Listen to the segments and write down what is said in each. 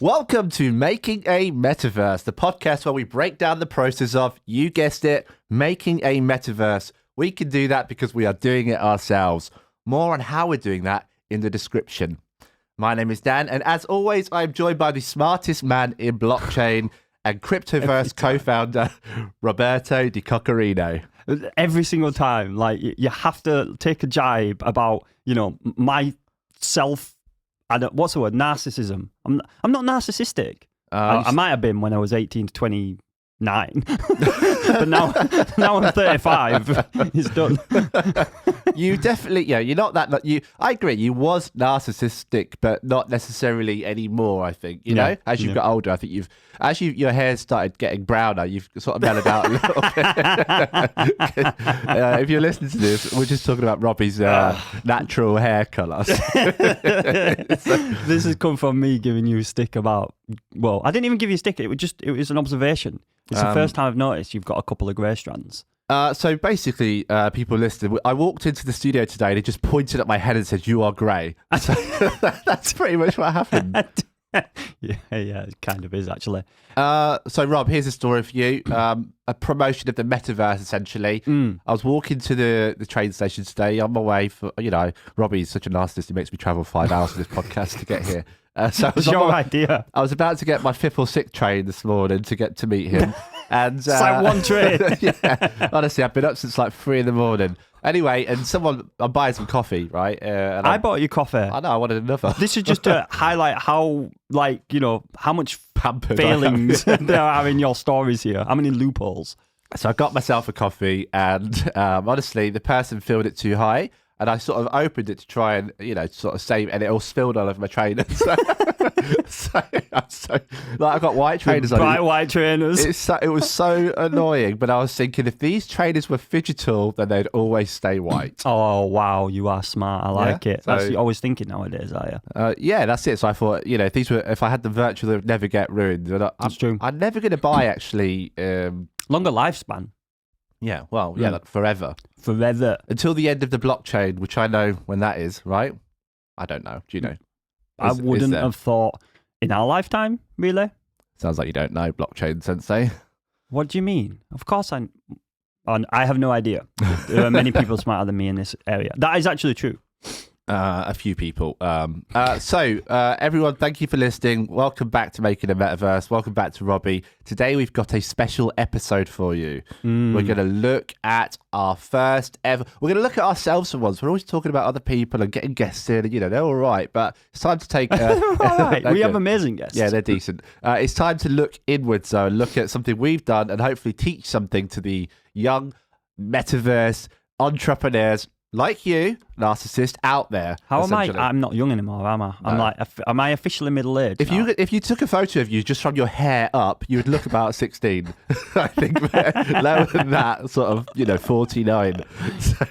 Welcome to Making a Metaverse, the podcast where we break down the process of, you guessed it, making a metaverse. We can do that because we are doing it ourselves. More on how we're doing that in the description. My name is Dan, and as always, I'm joined by the smartest man in blockchain and Cryptoverse co-founder, Roberto Cochrane. Every single time, like, you have to take a jibe about, my self. What's the word? Narcissism. I'm not narcissistic. I might have been when I was 18 to 29, but now I'm 35. It's done. You definitely, you're not that. I agree. You was narcissistic, but not necessarily anymore. I think as you've got older, I think your hair started getting browner. You've sort of mellowed out a little bit. If you're listening to this, we're just talking about Robbie's natural hair colour. This has come from me giving you a stick about. Well, I didn't even give you a stick. It was an observation. It's the first time I've noticed you've got a couple of grey strands. So basically, people listening, I walked into the studio today and he just pointed at my head and said, "You are grey." So that's pretty much what happened. Yeah, it kind of is, actually. So Rob, here's a story for you. A promotion of the metaverse, essentially. I was walking to the train station today on my way for, Robbie's such a narcissist, he makes me travel 5 hours for this podcast to get here. So it was your idea. I was about to get my 5th or 6th train this morning to get to meet him. And it's like one train. Yeah, honestly, I've been up since like 3 a.m. Anyway, and I'm buying some coffee, right? And I bought you coffee. I know, I wanted another. This is just to highlight how, how much pampered failings there are in your stories here. How many loopholes? So I got myself a coffee, and honestly, the person filled it too high. And I sort of opened it to try and, sort of save, and it all spilled all over my trainers. I've got white trainers on. Bright white trainers. It was so annoying, but I was thinking if these trainers were digital, then they'd always stay white. Oh, wow, you are smart. I like it. That's what you're always thinking nowadays, are you? Yeah, that's it. So I thought, if I had them virtual, they would never get ruined. That's true. I'm never going to buy, actually. Longer lifespan. Yeah, well, yeah, like forever. Forever. Until the end of the blockchain, which I know when that is, right? I don't know. Do you know? I wouldn't have thought in our lifetime, really. Sounds like you don't know, blockchain sensei. What do you mean? Of course I have no idea. There are many people smarter than me in this area. That is actually true. A few people. So everyone, thank you for listening. Welcome back to Making a Metaverse. Welcome back to Robbie. Today we've got a special episode for you. We're going to look at our first ever. We're going to look at ourselves for once. We're always talking about other people and getting guests in. And, they're all right, but it's time to take. All right. We have amazing guests. Yeah, they're decent. It's time to look inwards, though, and look at something we've done and hopefully teach something to the young Metaverse entrepreneurs. Like you, narcissist, out there. How am I? I'm not young anymore, am I? Am I officially middle-aged? If you took a photo of you just from your hair up, you would look about 16. I think lower than that, sort of, 49. So,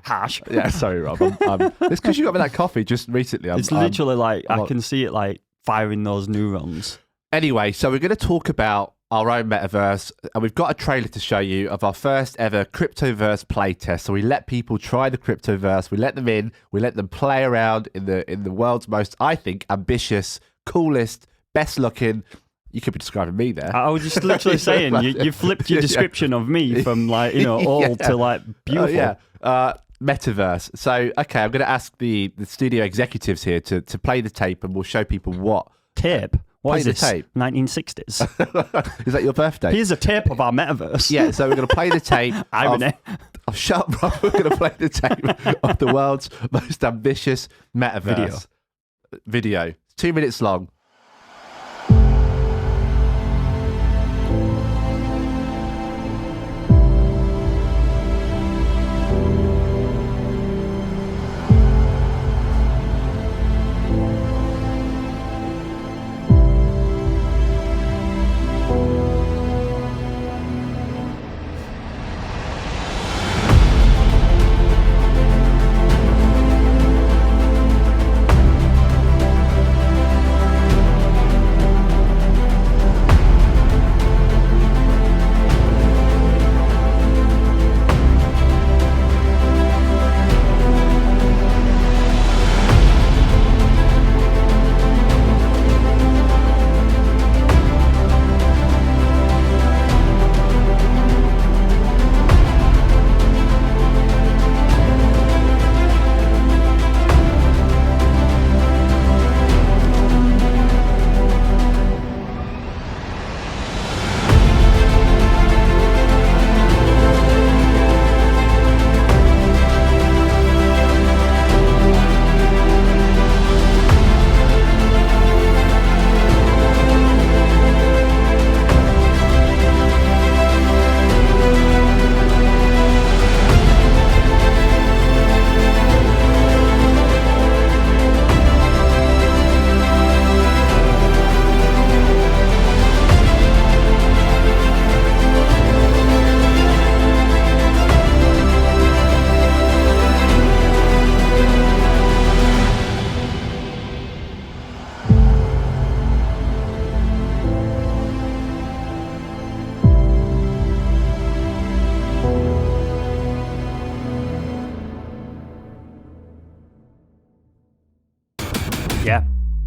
harsh. Yeah, sorry, Rob. It's because you got me that coffee just recently. It's literally I can see it firing those neurons. Anyway, so we're going to talk about our own metaverse, and we've got a trailer to show you of our first ever Cryptoverse playtest. So we let people try the Cryptoverse, we let them in, we let them play around in the world's most, I think, ambitious, coolest, best looking. You could be describing me there. I was just literally saying you flipped your description of me from old to beautiful. Metaverse. So okay, I'm going to ask the studio executives here to play the tape, and we'll show people what tape. What is this? Tape. 1960s. Is that your birthday? Here's a tape of our metaverse. Yeah, so we're going to play the tape. Irony. Shut up, Rob. We're going to play the tape of the world's most ambitious metaverse. Video. 2 minutes long.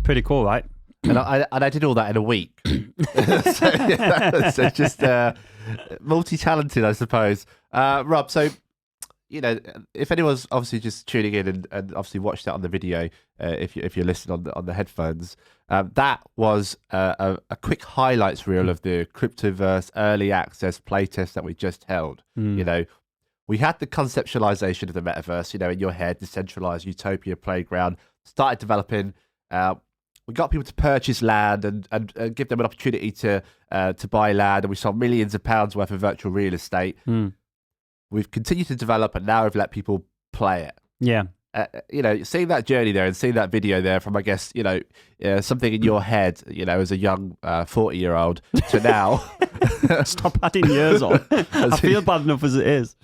Pretty cool, right? And I did all that in a week. so just multi-talented, I suppose. Rob, so if anyone's obviously just tuning in and obviously watched that on the video, if you're listening on the headphones, that was a quick highlights reel of the Cryptoverse early access playtest that we just held. We had the conceptualization of the metaverse, in your head, decentralized utopia playground, started developing. We got people to purchase land and give them an opportunity to buy land, and we saw millions of pounds worth of virtual real estate. We've continued to develop, and now we've let people play it. Yeah. Seeing that journey there and seeing that video there from, I guess, something in your head, as a young 40-year-old to now. Stop adding years on. I feel bad enough as it is.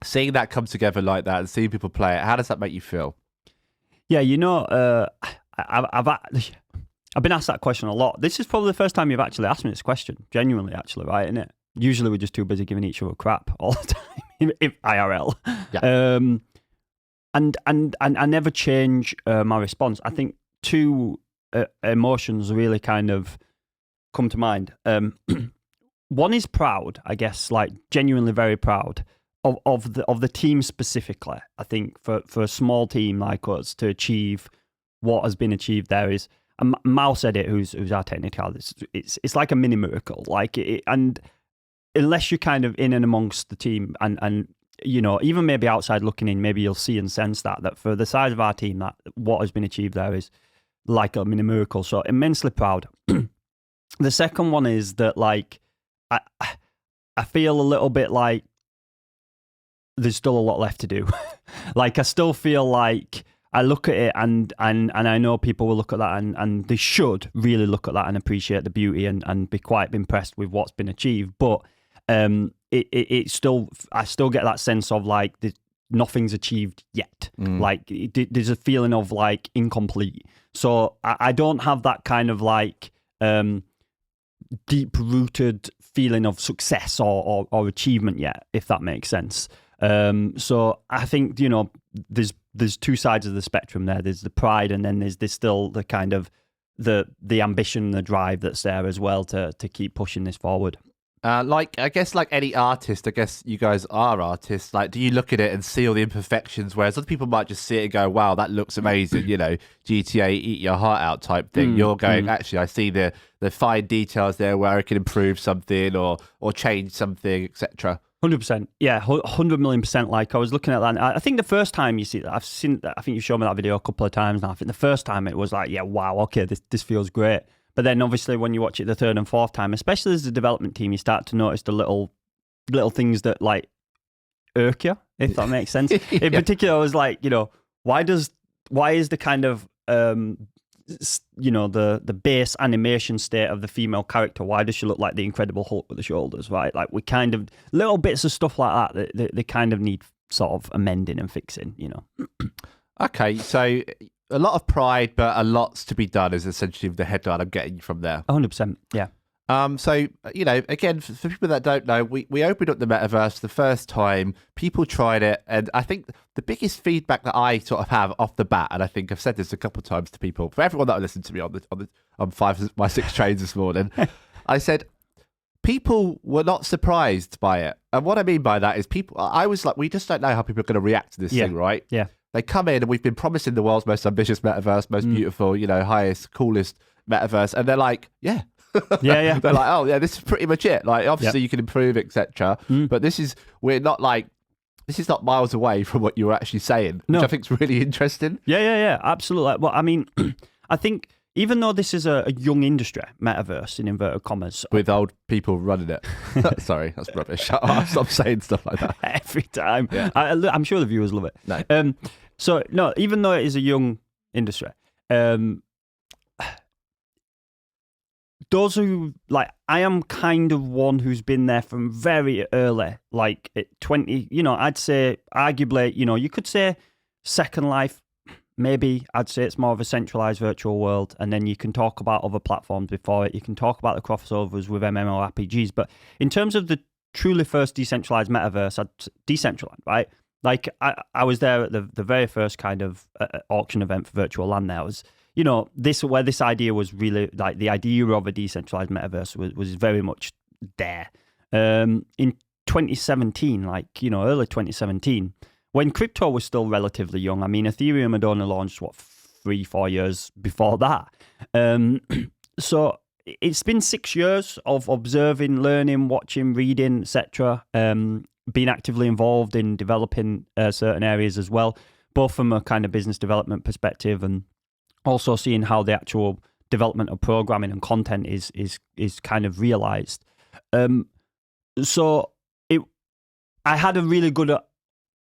Seeing that come together like that and seeing people play it, how does that make you feel? Yeah, I've been asked that question a lot. This is probably the first time you've actually asked me this question. Genuinely, actually, right? Isn't it? Usually we're just too busy giving each other crap all the time, if IRL. Yeah. And I never change my response. I think two emotions really kind of come to mind. One is proud, I guess, like genuinely very proud of the team specifically. I think for a small team like us to achieve what has been achieved there is, and Mal said it, who's our technical, it's like a mini miracle. And unless you're kind of in and amongst the team and even maybe outside looking in, maybe you'll see and sense that for the size of our team, that what has been achieved there is like a mini miracle. So immensely proud. The second one is that I feel a little bit like there's still a lot left to do. I still feel like I look at it and I know people will look at that and they should really look at that and appreciate the beauty and be quite impressed with what's been achieved. But I still get that sense of nothing's achieved yet. There's a feeling of incomplete. So I don't have that kind of deep rooted feeling of success or achievement yet, if that makes sense. So I think there's two sides of the spectrum there. There's the pride, and then there's still the kind of the ambition, the drive that's there as well to keep pushing this forward. I guess like any artist, I guess you guys are artists. Do you look at it and see all the imperfections, whereas other people might just see it and go, wow, that looks amazing, GTA, eat your heart out type thing. You're going, actually, I see the fine details there where I can improve something or change something, etc. 100%. Yeah, 100 million%. I was looking at that, and I think the first time you see that, I think you've shown me that video a couple of times now. I think the first time it was wow, okay, this feels great. But then obviously when you watch it the third and fourth time, especially as a development team, you start to notice the little things that irk you, if that makes sense. In particular, I was why is the kind of the base animation state of the female character, why does she look like the Incredible Hulk with the shoulders, right? We kind of little bits of stuff like that they kind of need sort of amending and fixing, Okay, so a lot of pride, but a lot's to be done is essentially the headline I'm getting from there. 100%, yeah. So, again, for people that don't know, we opened up the Metaverse the first time. People tried it, and I think the biggest feedback that I sort of have off the bat, and I think I've said this a couple of times to people, for everyone that listened to me on 5 my 6 trains this morning, I said people were not surprised by it. And what I mean by that is I was like, we just don't know how people are going to react to this thing, right? Yeah. They come in and we've been promising the world's most ambitious metaverse, most beautiful, highest, coolest metaverse. And they're like, yeah. Yeah. They're like, oh, yeah, this is pretty much it. Obviously you can improve, etc. But this is not miles away from what you were actually saying, which I think is really interesting. Yeah, absolutely. Well, I mean, I think even though this is a young industry, metaverse in inverted commas, with old people running it. Sorry, that's rubbish. I'll stop saying stuff like that every time. Yeah. I'm sure the viewers love it. No. So no, even though it is a young industry, those who I am kind of one who's been there from very early, at 20. I'd say arguably, you could say Second Life. Maybe I'd say it's more of a centralized virtual world, and then you can talk about other platforms before it. You can talk about the crossovers with MMORPGs, but in terms of the truly first decentralized metaverse, decentralized, right? I was there at the very first kind of auction event for virtual land. There was, this idea was really like the idea of a decentralized metaverse was very much there. In 2017, early 2017, when crypto was still relatively young. I mean, Ethereum had only launched 3-4 years before that. So it's been 6 years of observing, learning, watching, reading, etc. Being actively involved in developing certain areas as well, both from a kind of business development perspective and also seeing how the actual development of programming and content is kind of realized. So I had a really good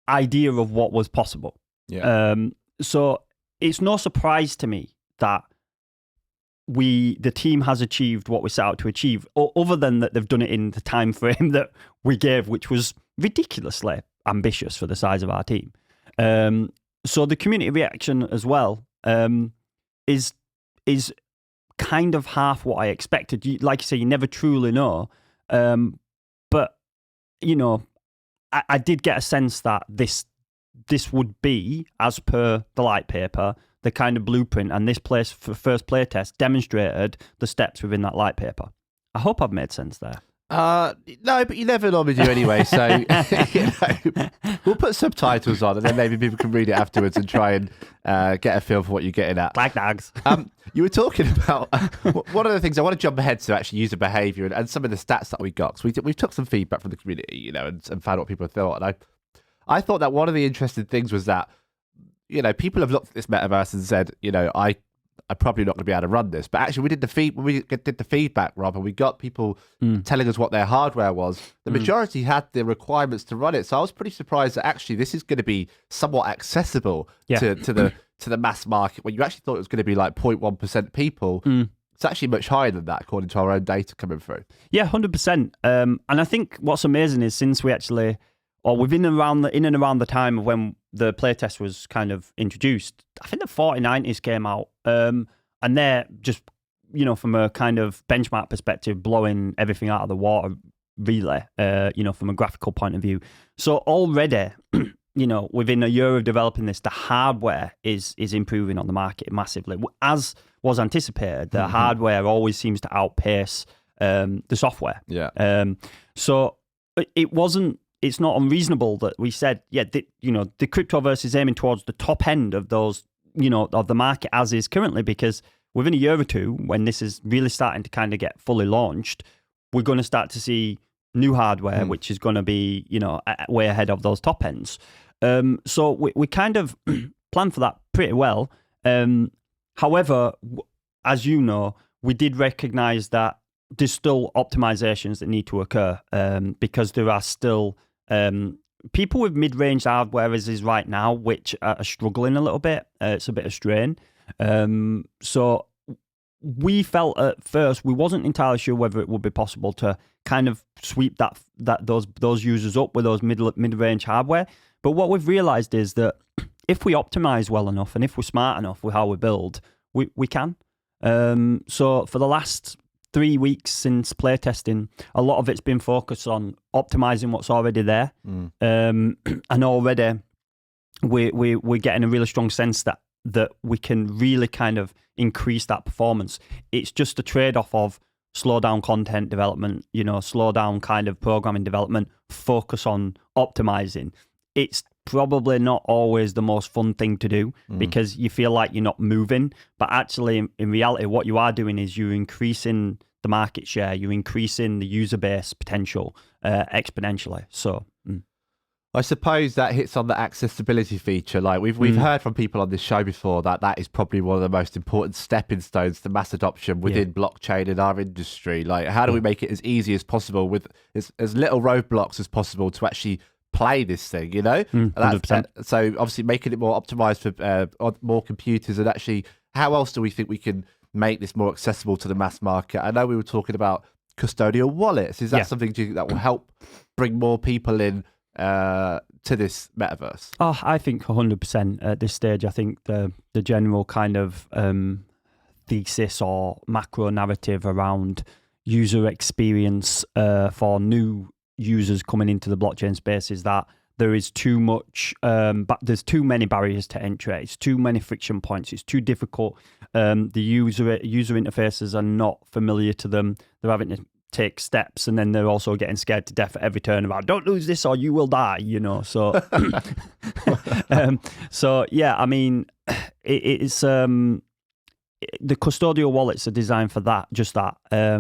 idea of what was possible. Yeah. So it's no surprise to me that the team has achieved what we set out to achieve, other than that they've done it in the time frame that we gave, which was ridiculously ambitious for the size of our team. So the community reaction as well is kind of half what I expected. Like you say, you never truly know. But, I did get a sense that this would be, as per the light paper, the kind of blueprint, and this first playtest demonstrated the steps within that light paper. I hope I've made sense there. No, but you never normally do anyway, so we'll put subtitles on and then maybe people can read it afterwards and try and get a feel for what you're getting at. Like dogs. You were talking about one of the things I want to jump ahead to actually user behaviour and some of the stats that we got. So we took some feedback from the community, and found what people thought. And I thought that one of the interesting things was that, people have looked at this metaverse and said, I'm probably not going to be able to run this. But actually, when we did the feedback, Rob, and we got people telling us what their hardware was, the majority had the requirements to run it. So I was pretty surprised that actually this is going to be somewhat accessible to the mass market, when you actually thought it was going to be like 0.1% people. It's actually much higher than that, according to our own data coming through. Yeah, 100%. And I think what's amazing is since we actually, or in and around the time of when the playtest was kind of introduced, I think the 4090s came out, and they're just, from a kind of benchmark perspective, blowing everything out of the water, really, from a graphical point of view. So already, within a year of developing this, the hardware is improving on the market massively. As was anticipated, the hardware always seems to outpace the software. Yeah. So it's not unreasonable that we said, the Cryptoverse is aiming towards the top end of those, of the market as is currently, because within a year or two, when this is really starting to kind of get fully launched, we're going to start to see new hardware, which is going to be, way ahead of those top ends. So we kind of planned for that pretty well. However, as you know, we did recognize that there's still optimizations that need to occur, because there are still people with mid-range hardware as is right now, which are struggling a little bit. It's a bit of strain. So we felt at first we wasn't entirely sure whether it would be possible to kind of sweep those users up with those mid-range hardware. But what we've realized is that if we optimize well enough and if we're smart enough with how we build, we can. So for the last 3 weeks since playtesting, a lot of it's been focused on optimizing what's already there. And already we're getting a really strong sense that we can really kind of increase that performance. It's just a trade-off of slow down content development, slow down kind of programming development, focus on optimizing. It's probably not always the most fun thing to do because you feel like you're not moving, but actually in reality what you are doing is you're increasing the market share, you're increasing the user base potential exponentially. So I suppose that hits on the accessibility feature. Like we've heard from people on this show before that is probably one of the most important stepping stones to mass adoption within blockchain in our industry. Like, how do we make it as easy as possible with as little roadblocks as possible to actually play this thing, 100%. So obviously making it more optimized for more computers, and actually how else do we think we can make this more accessible to the mass market? I know we were talking about custodial wallets. Is that something do you think that will help bring more people in to this metaverse? Oh, I think 100% at this stage. I think the general kind of thesis or macro narrative around user experience for new users coming into the blockchain space is that there is too much, but there's too many barriers to entry. It's too many friction points. It's too difficult. The user interfaces are not familiar to them. They're having to take steps, and then they're also getting scared to death at every turn about don't lose this or you will die. So so yeah, I mean, it's the custodial wallets are designed for that, just that,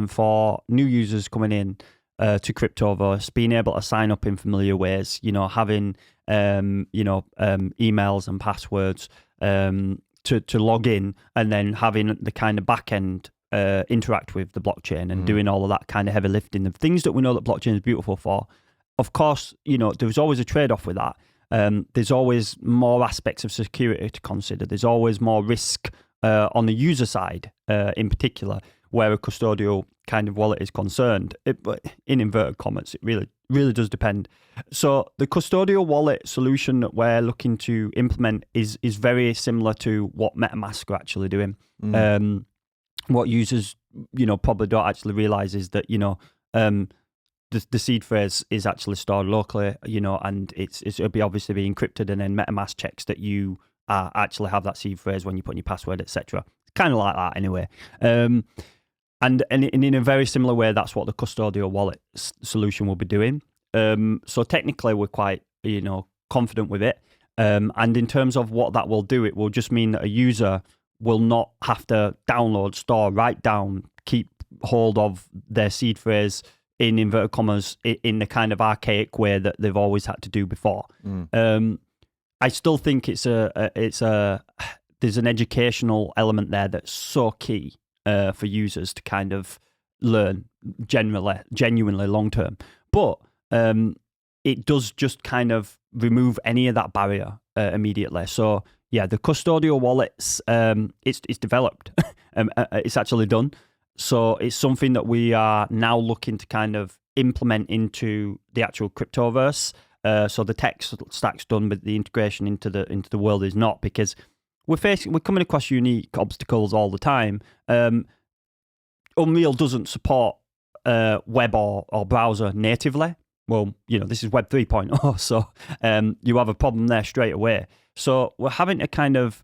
for new users coming in to Cryptoverse, being able to sign up in familiar ways, having emails and passwords to log in, and then having the kind of back end interact with the blockchain and doing all of that kind of heavy lifting, the things that we know that blockchain is beautiful for. Of course, there's always a trade-off with that. There's always more aspects of security to consider. There's always more risk on the user side, in particular, where a custodial kind of wallet is concerned. But in inverted commas, it really does depend. So the custodial wallet solution that we're looking to implement is very similar to what MetaMask are actually doing. What users, probably don't actually realize is that, the seed phrase is actually stored locally, and it'll be obviously be encrypted, and then MetaMask checks that you actually have that seed phrase when you put in your password, etc. Kind of like that anyway. And in a very similar way, that's what the custodial wallet solution will be doing. So technically, we're quite, confident with it. And in terms of what that will do, it will just mean that a user will not have to download, store, write down, keep hold of their seed phrase in inverted commas in the kind of archaic way that they've always had to do before. I still think there's an educational element there that's so key for users to kind of learn genuinely long term. But it does just kind of remove any of that barrier immediately. So yeah, the custodial wallets, it's developed. It's actually done. So it's something that we are now looking to kind of implement into the actual Cryptoverse. So the tech stack's done, but the integration into the world is not, because we're coming across unique obstacles all the time. Unreal doesn't support web or browser natively. Well, this is Web 3.0, so you have a problem there straight away. So we're having to kind of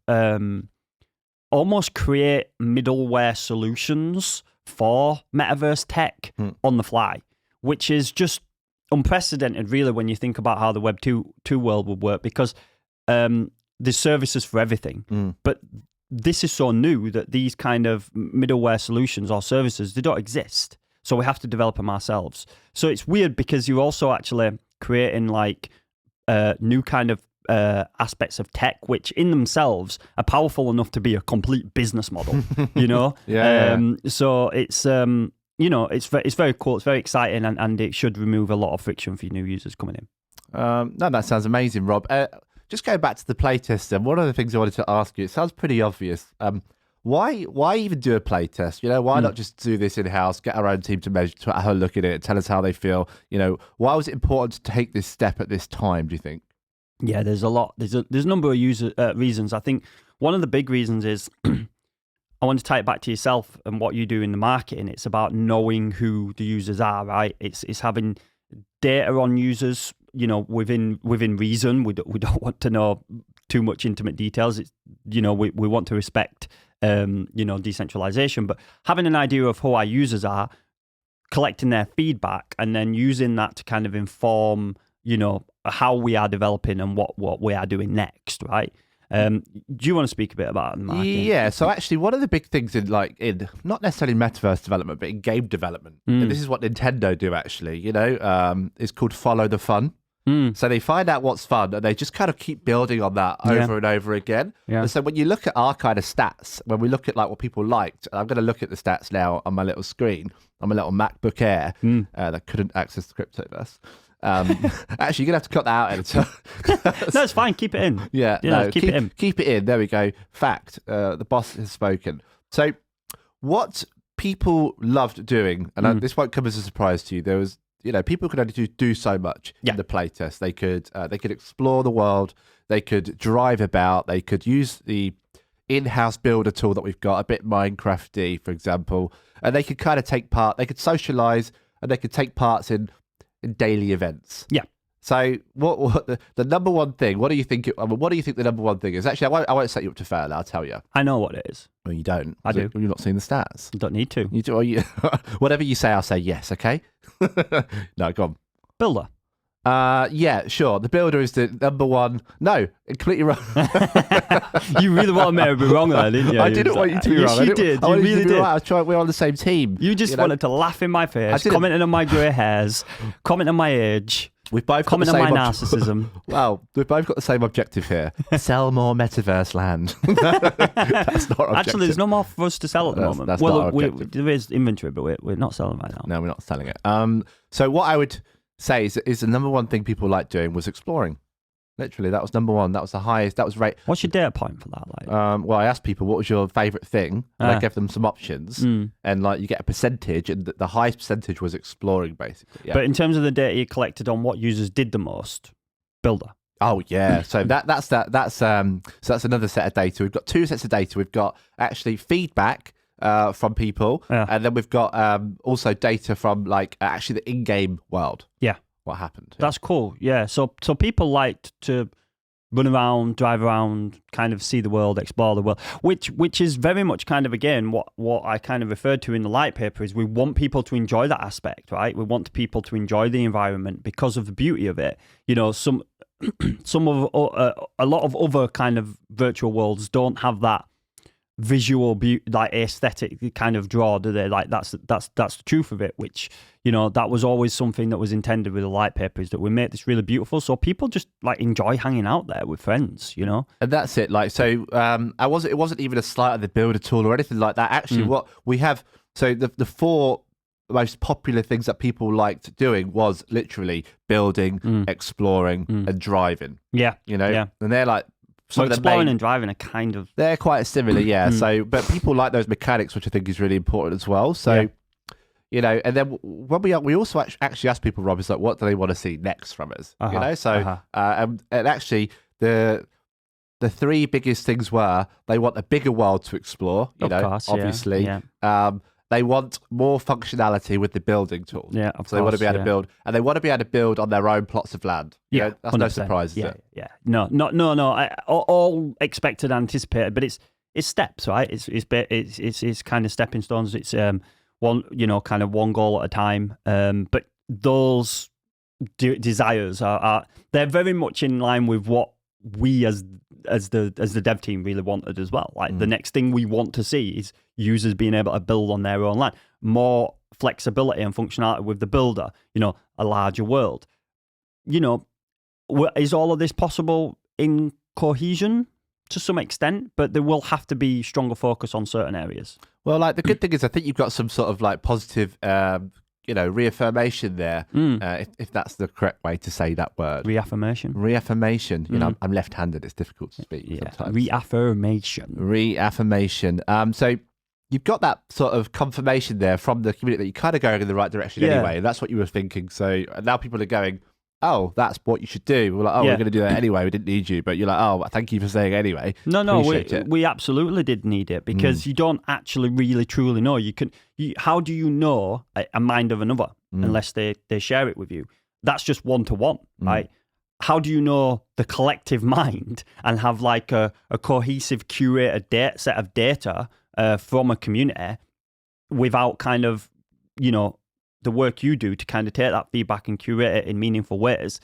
almost create middleware solutions for Metaverse tech on the fly, which is just unprecedented, really, when you think about how the Web 2 world would work, because there's services for everything. But this is so new that these kind of middleware solutions or services, they don't exist. So we have to develop them ourselves. So it's weird because you're also actually creating like new kind of aspects of tech, which in themselves are powerful enough to be a complete business model, So it's, it's very cool. It's very exciting, and it should remove a lot of friction for new users coming in. No, that sounds amazing, Rob. Just going back to the playtest, one of the things I wanted to ask you, it sounds pretty obvious. Why even do a playtest? Why not just do this in-house, get our own team to have a look at it, tell us how they feel? Why was it important to take this step at this time, do you think? Yeah, there's a lot. There's a number of reasons. I think one of the big reasons is I want to tie it back to yourself and what you do in the marketing. It's about knowing who the users are, right? It's having data on users, within reason. We don't want to know too much intimate details. It's, we want to respect, decentralization, but having an idea of who our users are, collecting their feedback, and then using that to kind of inform, how we are developing and what we are doing next, right? Do you want to speak a bit about the marketing? Yeah, so actually one of the big things in not necessarily metaverse development, but in game development, and this is what Nintendo do actually, is called follow the fun. So they find out what's fun and they just kind of keep building on that over and over again. Yeah. And so when you look at our kind of stats, when we look at what people liked, I'm going to look at the stats now on my little screen, on my little MacBook Air that couldn't access the Cryptoverse. Actually, you're going to have to cut that out, editor. No, it's fine. Keep it in. Keep it in. Keep it in. There we go. Fact. The boss has spoken. So what people loved doing, and this won't come as a surprise to you, there was, people could only do so much in the playtest. They could explore the world. They could drive about. They could use the in-house builder tool that we've got, a bit Minecraft-y, for example, and they could kind of take part. They could socialize, and they could take parts in daily events. Yeah. So what the number one thing? What do you think? What do you think the number one thing is? Actually, I won't set you up to fail. I'll tell you. I know what it is. Well, you don't. I do. You're not seeing the stats. You don't need to. You do. Or you, whatever you say, I'll say yes. Okay. No, go on. Builder. Yeah, sure. The builder is the number one. No, completely wrong. You really wanted me to be wrong there, didn't you? I didn't want you to be wrong. Yes, you did. You really did. Right. I was trying. We're on the same team. You just wanted to laugh in my face, commenting on my grey hairs, commenting on my age. We've both comment on my narcissism. Well, we've both got the same objective here. Sell more metaverse land. That's not our objective. Actually, there's no more for us to sell at the moment. That's not our objective. There is inventory, but we're not selling right now. No, we're not selling it. So what I would say is the number one thing people like doing was exploring. Literally, that was number one. That was the highest. That was rate. What's your data point for that? Like, well, I asked people what was your favourite thing, and I gave them some options, and like you get a percentage, and the highest percentage was exploring, basically. Yeah. But in terms of the data you collected on what users did the most, builder. Oh yeah, so that's another set of data. We've got two sets of data. We've got actually feedback from people, and then we've got also data from like actually the in-game world. Yeah. What happened. That's cool. Yeah. So people liked to run around, drive around, kind of see the world, explore the world, which is very much kind of, again, what I kind of referred to in the light paper is we want people to enjoy that aspect, right? We want people to enjoy the environment because of the beauty of it. You know, some of a lot of other kind of virtual worlds don't have that visual beauty, like aesthetic kind of draw, do they? Like that's the truth of it, which, you know, that was always something that was intended with the light paper, is that we make this really beautiful so people just like enjoy hanging out there with friends, you know. And that's it. Like, so it wasn't even a slight of the builder tool or anything like that. Actually, what we have, so the four most popular things that people liked doing was literally building, exploring, and driving. Yeah, you know, yeah. And they're like, so exploring and driving are kind of... They're quite similar, yeah. So, but people like those mechanics, which I think is really important as well. So, you know, and then when we also actually ask people, Rob, is like, what do they want to see next from us? You know, so and actually the three biggest things were they want a bigger world to explore. You know, course, obviously. Yeah. They want more functionality with the building tools. Yeah, so they want to be able to build, and they want to be able to build on their own plots of land. You know, that's 100%. No surprise, is it? Yeah. No. All expected, anticipated, but it's steps, right? It's kind of stepping stones. It's one, you know, kind of one goal at a time. But those desires are they're very much in line with what we as the dev team really wanted as well. Like the next thing we want to see is users being able to build on their own land, more flexibility and functionality with the builder, you know, a larger world. You know, is all of this possible in cohesion to some extent, but there will have to be stronger focus on certain areas. Well, like the good thing is I think you've got some sort of like positive you know, reaffirmation there, if that's the correct way to say that word. Reaffirmation. You know, I'm left-handed. It's difficult to speak sometimes. Reaffirmation. So you've got that sort of confirmation there from the community that you're kind of going in the right direction anyway. And that's what you were thinking. So now people are going, oh, that's what you should do. We're like, we're going to do that anyway. We didn't need you. But you're like, oh, thank you for saying anyway. No, we absolutely did need it because you don't actually really truly know. How do you know a mind of another unless they share it with you? That's just one-to-one, right? How do you know the collective mind and have like a cohesive curated set of data from a community without kind of, you know, the work you do to kind of take that feedback and curate it in meaningful ways?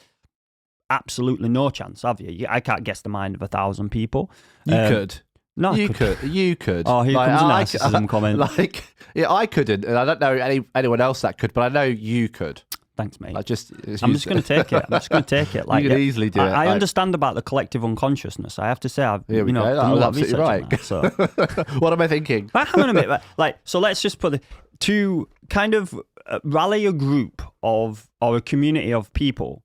Absolutely no chance, have you? I can't guess the mind of 1,000 people. You could. No, you could. Oh, here comes a narcissism comment. Like, yeah, I couldn't, and I don't know anyone else that could, but I know you could. Thanks, mate. I'm just going to take it. Like, you can easily do it. I understand about the collective unconsciousness. I have to say, I've done a lot of research on that. So. What am I thinking? Hang on a minute. Like, so let's just to kind of rally a group of or a community of people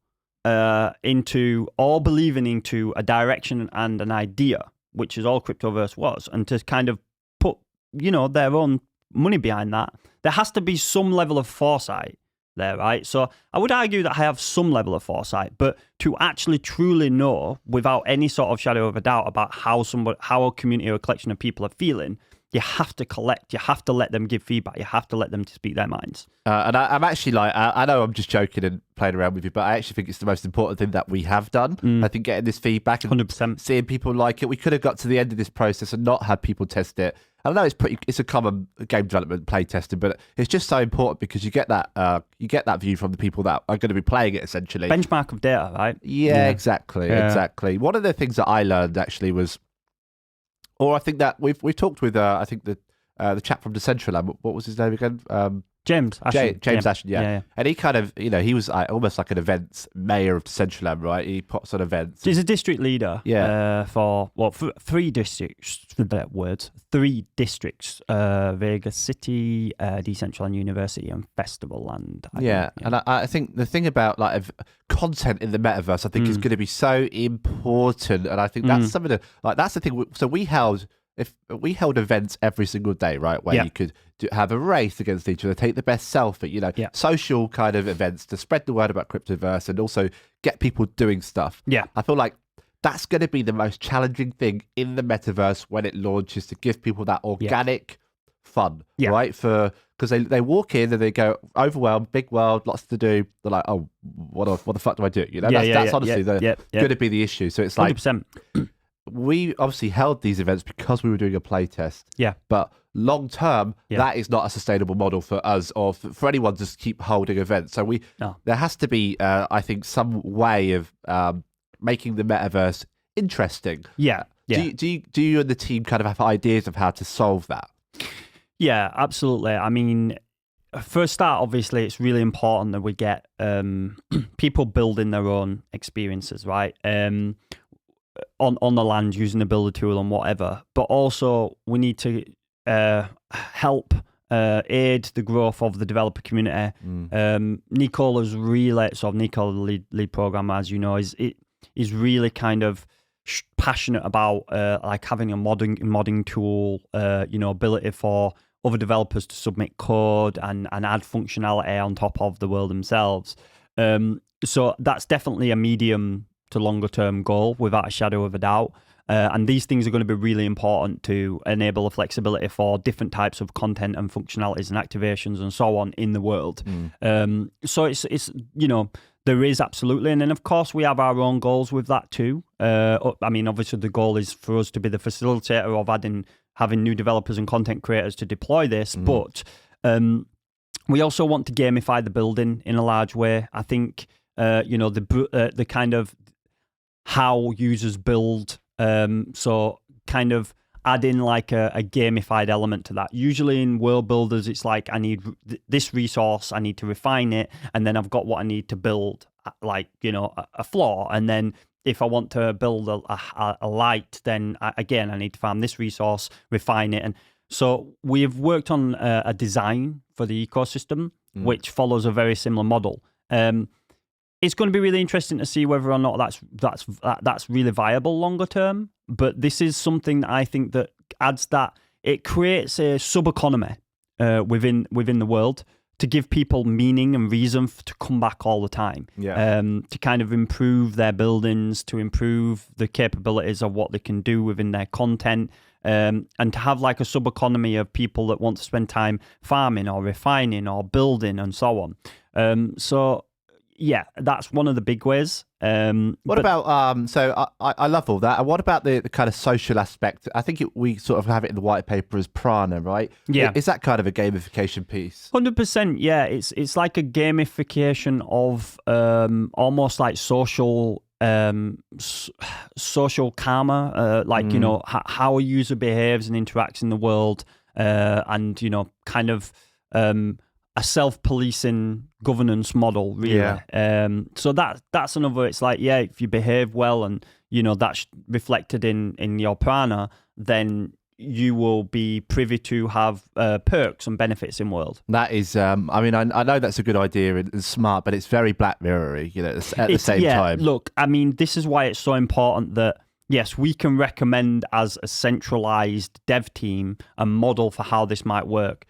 into all believing into a direction and an idea, which is all Cryptoverse was, and to kind of put, you know, their own money behind that. There has to be some level of foresight there, right? So I would argue that I have some level of foresight, but to actually truly know without any sort of shadow of a doubt about how a community or a collection of people are feeling, you have to collect, you have to let them give feedback, you have to let them speak their minds. And I'm actually like, I know I'm just joking and playing around with you, but I actually think it's the most important thing that we have done. I think getting this feedback and 100%. seeing people like it, we could have got to the end of this process and not had people test it. I know it's a common game development play testing, but it's just so important because you get that view from the people that are going to be playing it essentially. Benchmark of data, right? Yeah, exactly. One of the things that I learned actually was, or I think that we've talked with I think the chap from Decentraland. What was his name again? James Ashton, yeah. And he kind of, he was almost like an events mayor of Decentraland, right? He puts on events. He's a district leader for three districts, Vegas City, Decentraland University, and Festival Land. And I think the thing about like content in the metaverse, I think is going to be so important. And I think that's some of the, like, that's the thing. So we held events every single day, right? Where you could have a race against each other, take the best selfie, social kind of events to spread the word about Cryptoverse and also get people doing stuff. Yeah. I feel like that's going to be the most challenging thing in the metaverse when it launches, to give people that organic fun, right? Because they walk in and they go, overwhelmed, big world, lots to do. They're like, oh, what the fuck do I do? That's honestly going to be the issue. So it's like 100%. We obviously held these events because we were doing a play test. Yeah. But long term, that is not a sustainable model for us or for anyone to just keep holding events. So there has to be, I think, some way of making the metaverse interesting. Yeah. Do you and the team kind of have ideas of how to solve that? Yeah, absolutely. I mean, for a start, obviously, it's really important that we get people building their own experiences, right? On the land, using the builder tool and whatever, but also we need to help aid the growth of the developer community. Nicola's really Nicola, lead programmer, as you know, is really kind of passionate about like having a modding tool, ability for other developers to submit code and add functionality on top of the world themselves. So that's definitely a medium to longer term goal, without a shadow of a doubt. And these things are going to be really important to enable the flexibility for different types of content and functionalities and activations and so on in the world. So it's there is absolutely. And then, of course, we have our own goals with that too. I mean, obviously, the goal is for us to be the facilitator of having new developers and content creators to deploy this. But we also want to gamify the building in a large way. I think, the kind of how users build. So kind of add in like a gamified element to that. Usually in world builders, it's like, I need this resource, I need to refine it, and then I've got what I need to build, like, a floor. And then if I want to build a light, then I need to farm this resource, refine it. And so we've worked on a design for the ecosystem, which follows a very similar model. It's going to be really interesting to see whether or not that's really viable longer term. But this is something that I think that adds that it creates a sub-economy within the world to give people meaning and reason to come back all the time. To kind of improve their buildings, to improve the capabilities of what they can do within their content, and to have like a sub-economy of people that want to spend time farming or refining or building and so on. So yeah, that's one of the big ways. What about, so I love all that. And what about the kind of social aspect? I think we sort of have it in the white paper as prana, right? Yeah. Is that kind of a gamification piece? 100%, yeah. It's like a gamification of almost like social karma, how a user behaves and interacts in the world, and, kind of a self-policing governance model, really. So that's another. It's like, if you behave well and that's reflected in your prana, then you will be privy to have perks and benefits in world. That is, I know that's a good idea and smart, but it's very Black Mirror-y, at the same time. Look, I mean, this is why it's so important that, yes, we can recommend as a centralized dev team a model for how this might work.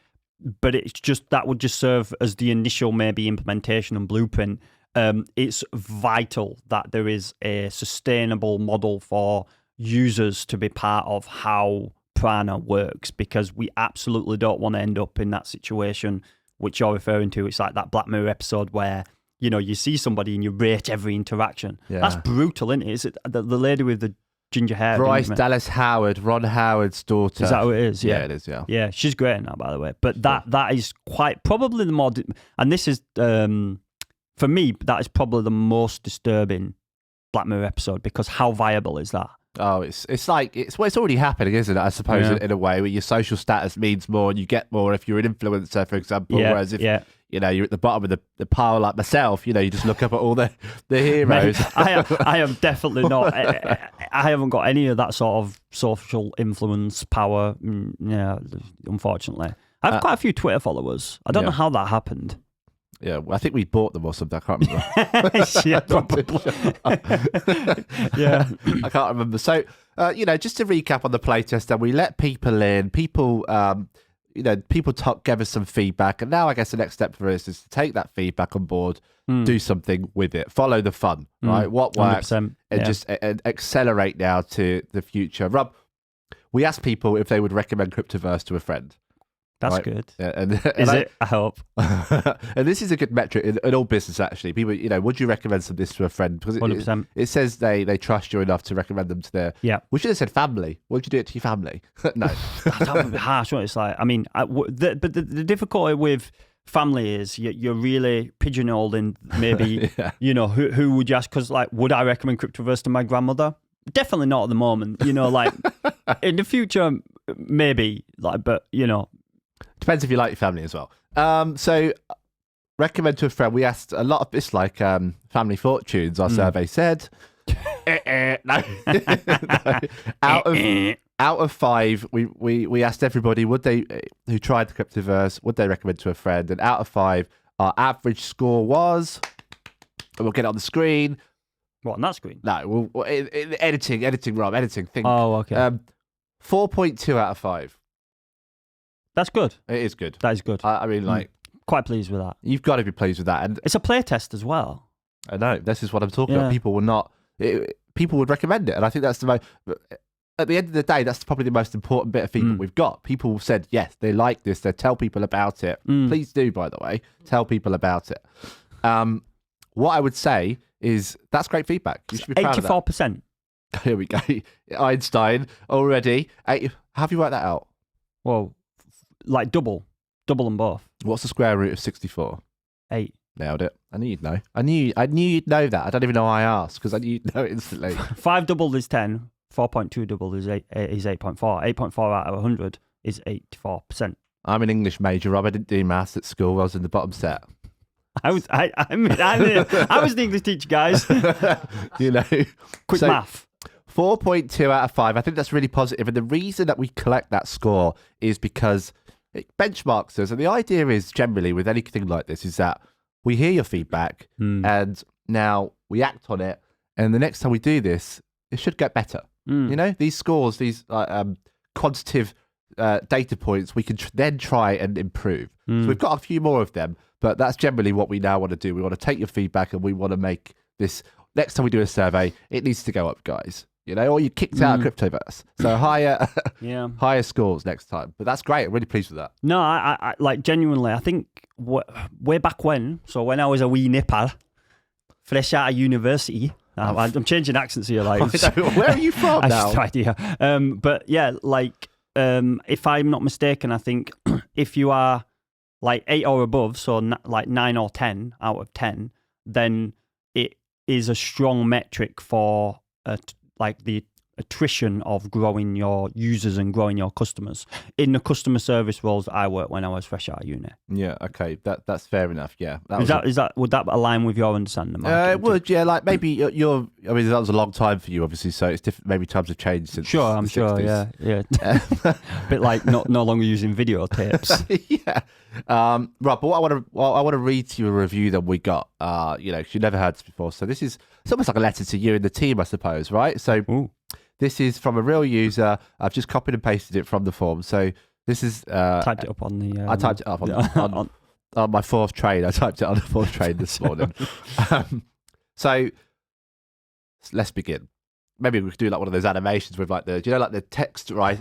But it's just that would just serve as the initial maybe implementation and blueprint. It's vital that there is a sustainable model for users to be part of how prana works, because we absolutely don't want to end up in that situation which you're referring to. It's like that Black Mirror episode where, you know, you see somebody and you rate every interaction. Yeah. That's brutal, isn't it? Is it the lady with the ginger hair? Bryce Dallas Howard, Ron Howard's daughter. Is that who it is? Yeah, it is, yeah. Yeah, she's great now, by the way. But that is quite probably the more... And this is, for me, that is probably the most disturbing Black Mirror episode, because how viable is that? Oh, it's like it's already happening, isn't it? I suppose in a way, where your social status means more and you get more if you're an influencer, for example. Whereas if you know you're at the bottom of the pile like myself, you know, you just look up at all the heroes. Mate, I am definitely not. I haven't got any of that sort of social influence power. Yeah, unfortunately, I have quite a few Twitter followers. I don't know how that happened. Yeah, well, I think we bought them or something. I can't remember. Yeah, probably. Yeah, I can't remember. So, you know, just to recap on the playtest, then we let people in. People, you know, people gave us some feedback, and now I guess the next step for us is to take that feedback on board, do something with it, follow the fun, right? What works, and just accelerate now to the future. Rob, we asked people if they would recommend Cryptoverse to a friend. That's good. Yeah, and is it? I hope. And this is a good metric in all business, actually. People, you know, would you recommend this to a friend? Because it says they trust you enough to recommend them to their... Yeah. We should have said family. Would you do it to your family? No. That would be harsh. What it's like. I mean, but the difficulty with family is you're really pigeonholed in maybe, you know, who would you ask? Because, like, would I recommend Cryptoverse to my grandmother? Definitely not at the moment. You know, like, in the future, maybe. Like, but, you know... Depends if you like your family as well. So, recommend to a friend. We asked a lot of this, like family fortunes. Our survey said, no. Out of 5, we asked everybody would they who tried the Cryptoverse, would they recommend to a friend? And out of 5, our average score was. And we'll get it on the screen. What, on that screen? No, editing, Rob, editing. Think. Oh, okay. 4.2 out of 5. That's good. It is good. That is good. I mean, like... Quite pleased with that. You've got to be pleased with that. And it's a playtest as well. I know. This is what I'm talking about. People will not... people would recommend it. And I think that's the most... At the end of the day, that's probably the most important bit of feedback we've got. People said, yes, they like this. They tell people about it. Please do, by the way. Tell people about it. What I would say is that's great feedback. You should be proud 84%. of that. Here we go. Einstein already. Have you worked that out? Well... Like double them both. What's the square root of 64? 8. Nailed it. I knew you'd know. I knew you'd know that. I don't even know why I asked, because I knew you'd know it instantly. 5 doubled is 10. 4.2 doubled is 8.4. 8.4 out of 100 is 84%. I'm an English major, Rob. I didn't do maths at school. I was in the bottom set. I was an English teacher, guys. You know, quick math. 4.2 out of 5. I think that's really positive. And the reason that we collect that score is because it benchmarks us. And the idea is generally with anything like this is that we hear your feedback and now we act on it. And the next time we do this, it should get better. You know, these scores, these quantitative data points, we can then try and improve. So we've got a few more of them, but that's generally what we now want to do. We want to take your feedback and we want to make this, next time we do a survey, it needs to go up, guys. You know, or you kicked out of Cryptoverse. So higher scores next time. But that's great. I'm really pleased with that. No, I like genuinely, I think way back when, so when I was a wee nipper, fresh out of university, I'm changing accents here. Like, where are you from now? I have no idea. But yeah, like, if I'm not mistaken, I think if you are like 8 or above, so like 9 or 10 out of 10, then it is a strong metric for like the attrition of growing your users and growing your customers in the customer service roles that I worked when I was fresh out of uni. Yeah, okay, that's fair enough. Yeah, would that align with your understanding? It would, yeah. Like maybe you're. I mean, that was a long time for you, obviously. So it's different. Maybe times have changed since. Sure, I'm sure. 60s. Yeah. A bit like no longer using videotapes. Yeah. Right, but what I want to read to you a review that we got. You know, 'cause you never heard this before. So it's almost like a letter to you and the team, I suppose, right? So. Ooh. This is from a real user. I've just copied and pasted it from the form. So this is... typed it up on the... I typed it up on my 4th train. I typed it on the 4th train this morning. So let's begin. Maybe we could do like one of those animations with like the... Do you know like the text, right?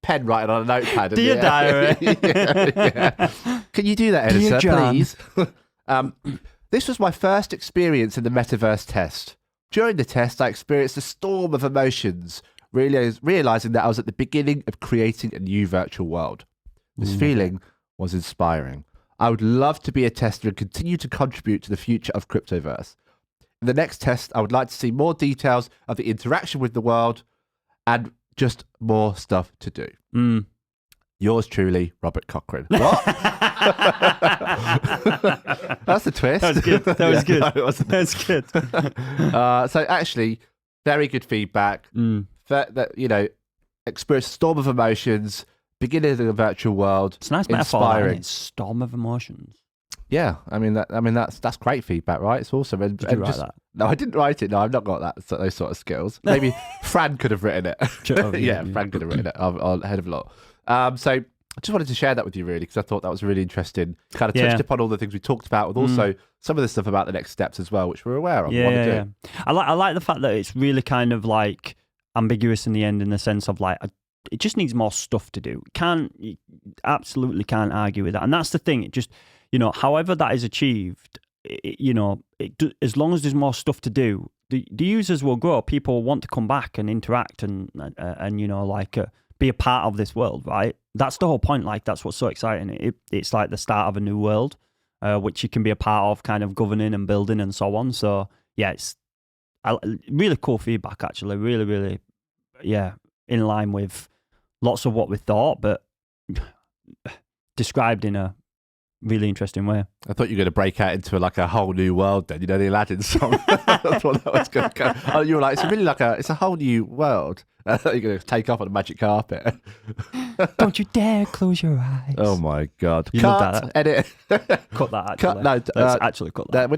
pen writing on a notepad. Dear diary. Yeah. Can you do that, editor, please? This was my first experience in the Metaverse test. During the test, I experienced a storm of emotions, realizing that I was at the beginning of creating a new virtual world. This feeling was inspiring. I would love to be a tester and continue to contribute to the future of Cryptoverse. In the next test, I would like to see more details of the interaction with the world and just more stuff to do. Yours truly, Robert Cochrane. What? That's a twist. That was good. That was good. No, it wasn't. That was good. So actually, very good feedback. That experience a storm of emotions, beginning of the virtual world. It's a nice metaphor. Inspiring. It's storm of emotions. Yeah, that's great feedback, right? It's awesome. Did you write that? No, I didn't write it. No, I've not got those sort of skills. Maybe Fran could have written it. Fran could have written it. I'll head of a lot. So I just wanted to share that with you, really, because I thought that was really interesting. Kind of touched upon all the things we talked about, with also some of the stuff about the next steps as well, which we're aware of. Yeah. I like the fact that it's really kind of like ambiguous in the end, in the sense of like it just needs more stuff to do. You absolutely can't argue with that, and that's the thing. It just, however that is achieved, as long as there's more stuff to do, the users will grow. People will want to come back and interact and be a part of this world, right? That's the whole point. Like, that's what's so exciting. It's like the start of a new world, which you can be a part of, kind of governing and building and so on. So yeah, it's really cool feedback, actually. Really, really, in line with lots of what we thought, but described in a really interesting way. I thought you were going to break out into like a whole new world then, the Aladdin song. That's what that was going to go. Oh, you were like, it's a whole new world. I thought you were going to take off on a magic carpet. Don't you dare close your eyes. Oh my God. You love that. Edit. Cut that, actually. Let's actually cut that.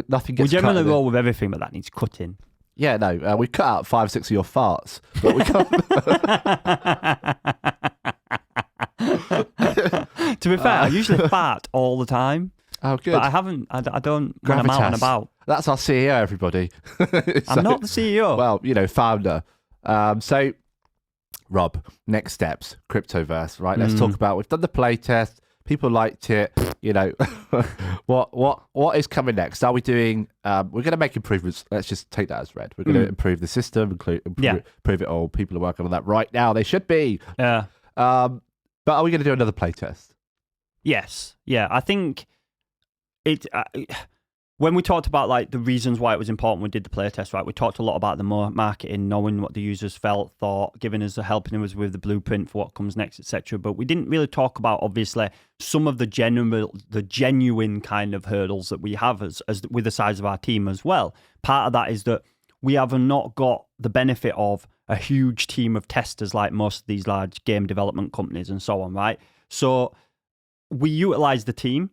Nothing gets We generally cut. roll with everything, but that needs cutting. Yeah, no, we cut out 5, 6 of your farts, but we can't. To be fair, I usually fart all the time. Oh, good. But I don't when I'm out and about. That's our CEO, everybody. I'm not the CEO. Well, founder. So, Rob, next steps, Cryptoverse, right? Let's talk about, we've done the playtest. People liked it. What is coming next? Are we doing? We're going to make improvements. Let's just take that as read. We're going to improve the system, improve it all. People are working on that right now. They should be. Yeah. But are we going to do another playtest? Yes. Yeah. I think it. When we talked about like the reasons why it was important, we did the playtest, right? We talked a lot about the marketing, knowing what the users felt, thought, helping us with the blueprint for what comes next, etc. But we didn't really talk about, obviously, some of the genuine kind of hurdles that we have as with the size of our team as well. Part of that is that we have not got the benefit of a huge team of testers like most of these large game development companies and so on, right? So we utilize the team.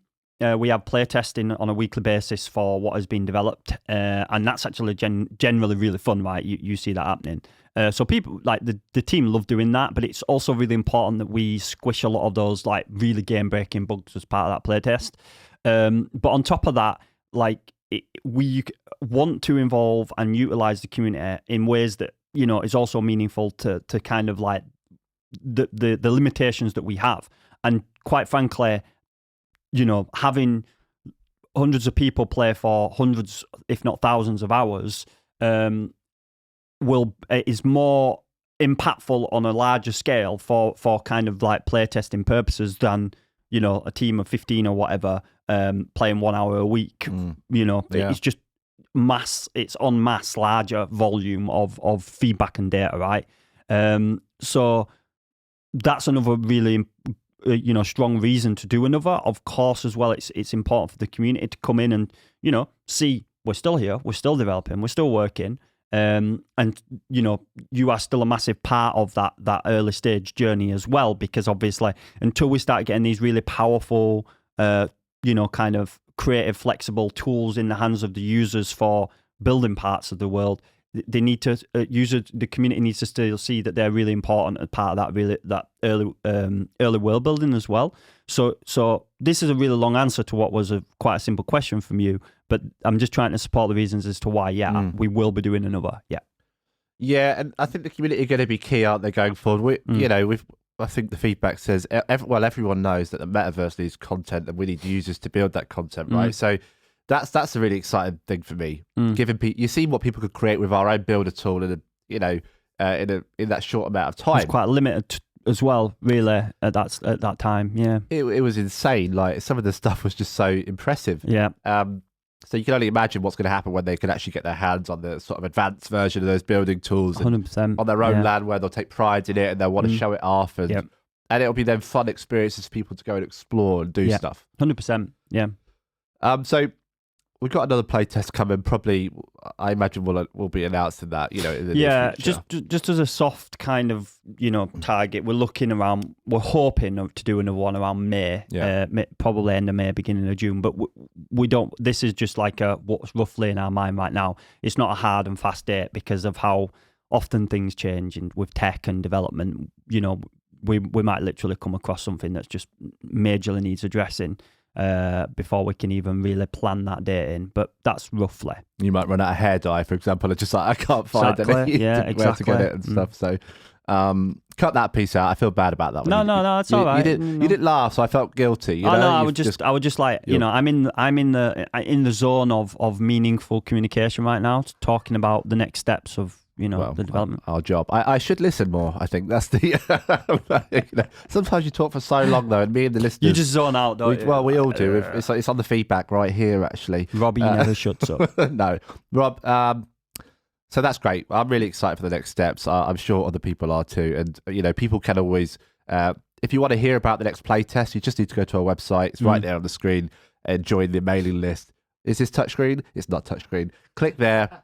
We have playtesting on a weekly basis for what has been developed, and that's actually generally really fun, right? You see that happening. So people, like the team love doing that, but it's also really important that we squish a lot of those like really game-breaking bugs as part of that playtest. But on top of that, like we want to involve and utilize the community in ways that, is also meaningful to kind of like the limitations that we have. And quite frankly, having hundreds of people play for hundreds, if not thousands of hours, is more impactful on a larger scale for kind of like playtesting purposes than, a team of 15 or whatever playing 1 hour a week. It's just it's en masse larger volume of feedback and data, right? So that's another really strong reason to do another. Of course, as well, it's important for the community to come in and, see we're still here, we're still developing, we're still working. And, you are still a massive part of that early stage journey as well, because obviously until we start getting these really powerful, kind of creative, flexible tools in the hands of the users for building parts of the world, they need to the community needs to still see that they're really important as part of that early world building as well. So this is a really long answer to what was quite a simple question from you, but I'm just trying to support the reasons as to why we will be doing another. Yeah, and I think the community are going to be key, aren't they, going forward? I think the feedback says, everyone knows that the metaverse needs content, and we need users to build that content, right? So that's a really exciting thing for me. Giving people, you see what people could create with our own builder tool in that short amount of time. It's quite limited as well, really, at that time. Yeah, it was insane. Like, some of the stuff was just so impressive. Yeah. So you can only imagine what's going to happen when they can actually get their hands on the sort of advanced version of those building tools 100%. on their own land, where they'll take pride in it and they'll want to show it off. And it'll be then fun experiences for people to go and explore and do stuff. 100%. Yeah. So we've got another playtest coming. Probably, I imagine we'll be announcing that, in the near future. just as a soft kind of, target, we're hoping to do another one around May, probably end of May, beginning of June, but we don't, this is just like what's roughly in our mind right now. It's not a hard and fast date because of how often things change with tech and development. We might literally come across something that's just majorly needs addressing before we can even really plan that date in, but that's roughly. You might run out of hair dye, for example, and just like, I can't find any where to get it and stuff. So cut that piece out. I feel bad about that one. No, it's all right. You didn't laugh, so I felt guilty. I would just like, I'm in the zone of meaningful communication right now, talking about the next steps of the development. Our job. I should listen more. I think that's the. Sometimes you talk for so long though, and me and the listeners. You just zone out, don't you? Well, we all do. It's on the feedback right here, actually. Robbie never shuts up. No, Rob. So that's great. I'm really excited for the next steps. I'm sure other people are too. And people can always, if you want to hear about the next playtest, you just need to go to our website. It's right there on the screen, and join the mailing list. Is this touchscreen? It's not touchscreen. Click there.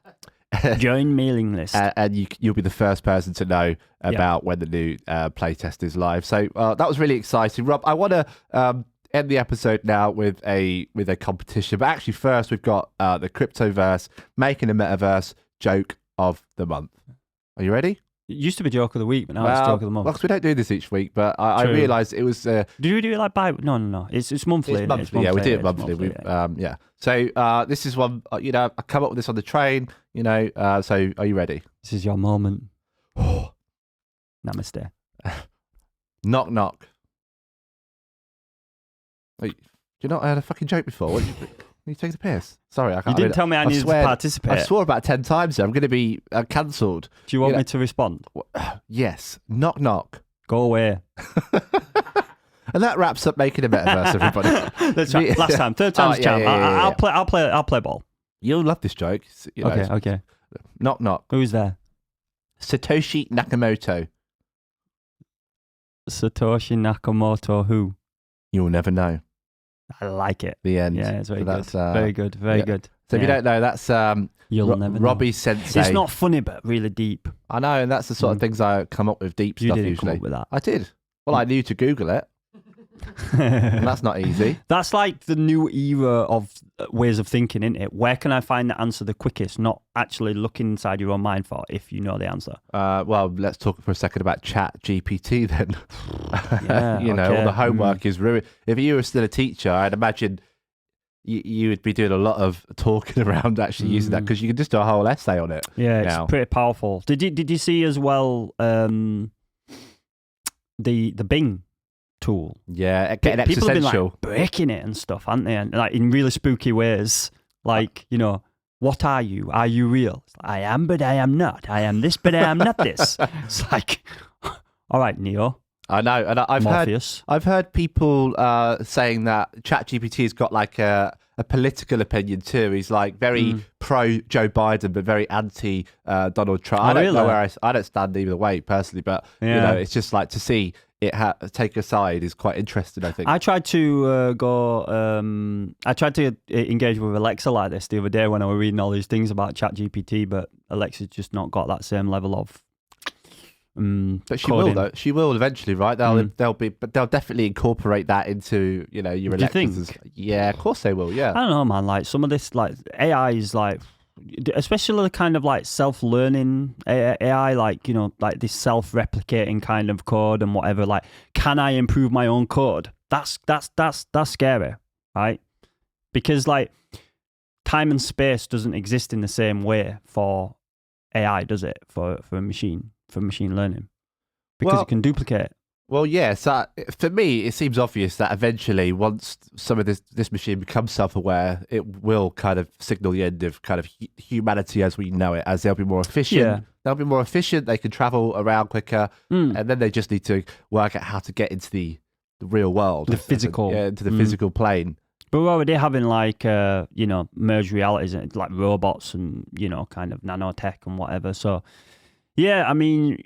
Join mailing list, and you'll be the first person to know about when the new playtest is live. So that was really exciting, Rob. I want to end the episode now with a competition, but actually first we've got the Cryptoverse making a metaverse joke of the month. Are you ready? It used to be joke of the week, but now it's joke of the month. Well, because we don't do this each week, but I realised it was. Do we do it like No. It's monthly. It's monthly. Yeah, we do it monthly. So this is one. I come up with this on the train. So are you ready? This is your moment. Namaste. Knock knock. Wait, do you not had a fucking joke before? What you taking the piss? Sorry, I can't. You didn't tell me I needed to participate. I swore about 10 times there. I'm going to be cancelled. Do you want me to respond? Yes. Knock knock. Go away. And that wraps up making a metaverse, everybody. That's right. Last time, third time's charm. Yeah. I'll play ball. You'll love this joke. Okay. Knock knock. Who's there? Satoshi Nakamoto. Satoshi Nakamoto. Who? You'll never know. I like it. The end. Yeah, it's very good. Very good. Very good. So if you don't know, that's You'll never know. Robbie Sensei. It's not funny, but really deep. I know, and that's the sort of things I come up with. Deep you stuff didn't usually. Come up with that. I did. Well, I knew to Google it. And that's not easy. That's like the new era of ways of thinking, isn't it? Where can I find the answer the quickest? Not actually looking inside your own mind for if you know the answer. Well, let's talk for a second about ChatGPT then. Yeah, all the homework is ruined. If you were still a teacher, I'd imagine you would be doing a lot of talking around actually using that, because you can just do a whole essay on it. Yeah, now. It's pretty powerful. Did you see as well the Bing tool? Yeah, getting people existential. have been like breaking it and stuff, haven't they? And like in really spooky ways. Like, what are you? Are you real? It's like, I am, but I am not. I am this, but I am not this. It's like, all right, Neo. I know, and I've heard people saying that ChatGPT has got like a political opinion too. He's like very pro Joe Biden, but very anti Donald Trump. I don't know where I don't stand either way personally, but it's just like to see it take a side is quite interesting, I think. I tried to engage with Alexa like this the other day when I was reading all these things about ChatGPT, but Alexa's just not got that same level of. But she will though. She will eventually, right? They'll definitely incorporate that into your Alexas. Do you think? Yeah, of course they will. Yeah. I don't know, man. Like some of this, like AI is like, especially the kind of like self-learning AI, like like this self-replicating kind of code and whatever. Like, can I improve my own code? That's scary, right? Because like time and space doesn't exist in the same way for AI, does it? For a machine. For machine learning, because it can duplicate. Well, yeah. So for me, it seems obvious that eventually, once some of this machine becomes self-aware, it will kind of signal the end of kind of humanity as we know it. As they'll be more efficient. Yeah. They'll be more efficient. They can travel around quicker, Mm. and then they just need to work out how to get into the real world, The physical. into the physical plane. But we're already having like, merged realities, like robots and, kind of nanotech and whatever. So, yeah, I mean,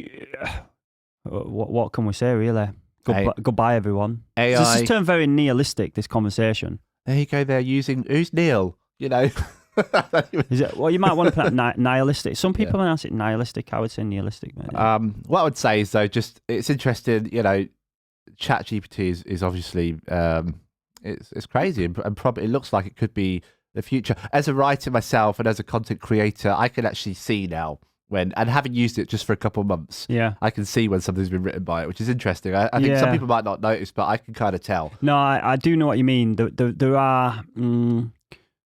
what can we say, really? Goodbye, everyone. AI. So this has turned very nihilistic, this conversation. There you go. They're using, who's Neil? Is it? Well, you might want to put nihilistic. Some people pronounce it nihilistic. I would say nihilistic. Maybe. What I would say is, though, just it's interesting, ChatGPT is obviously it's crazy and probably it looks like it could be the future. As a writer myself and as a content creator, I can actually see now and having used it just for a couple of months, I can see when something's been written by it, which is interesting. I think some people might not notice, but I can kind of tell. No, I do know what you mean. There are